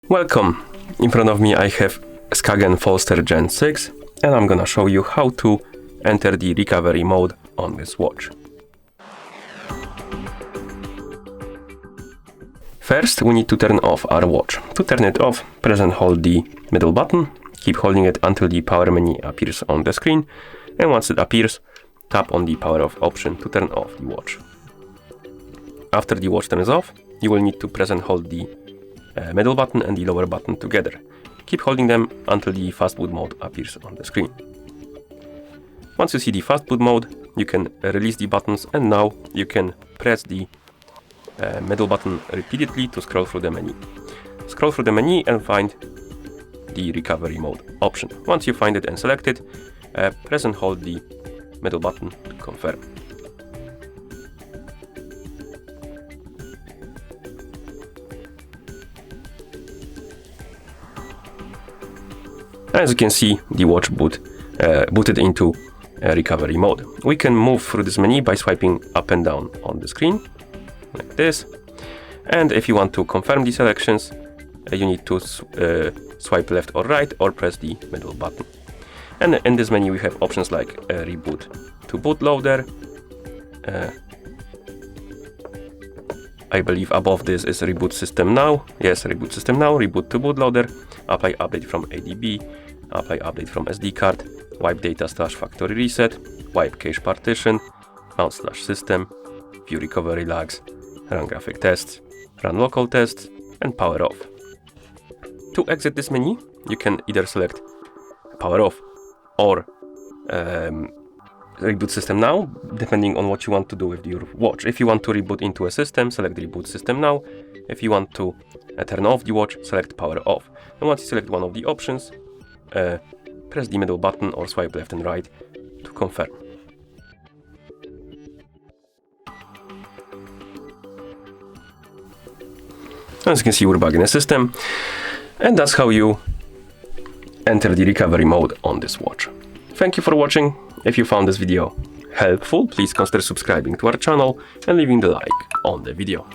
Welcome! In front of me I have SKAGEN Falster Gen 6 and I'm gonna show you how to enter the recovery mode on this watch. First we need to turn off our watch. To turn it off, press and hold the middle button, keep holding it until the power menu appears on the screen, and once it appears, tap on the power off option to turn off the watch. After the watch turns off, you will need to press and hold the middle button and the lower button together. Keep holding them until the fast boot mode appears on the screen. Once you see the fast boot mode, you can release the buttons, and now you can press the middle button repeatedly to scroll through the menu. Scroll through the menu and find the recovery mode option. Once you find it and select it, press and hold the middle button to confirm. As you can see, the watch booted into recovery mode. We can move through this menu by swiping up and down on the screen, like this. And if you want to confirm the selections, you need to swipe left or right or press the middle button. And in this menu we have options like reboot to bootloader. I believe above this is reboot system now. Yes, reboot system now, reboot to bootloader, apply update from ADB, apply update from SD card, wipe data / factory reset, wipe cache partition, mount / system, view recovery logs, run graphic tests, run local tests, and power off. To exit this menu, you can either select power off or reboot system now, depending on what you want to do with your watch. If you want to reboot into a system, select reboot system now. If you want to turn off the watch, select power off. And once you select one of the options, press the middle button or swipe left and right to confirm. As you can see, we're back in the system, and that's how you enter the recovery mode on this watch. Thank you for watching. If you found this video helpful, please consider subscribing to our channel and leaving the like on the video.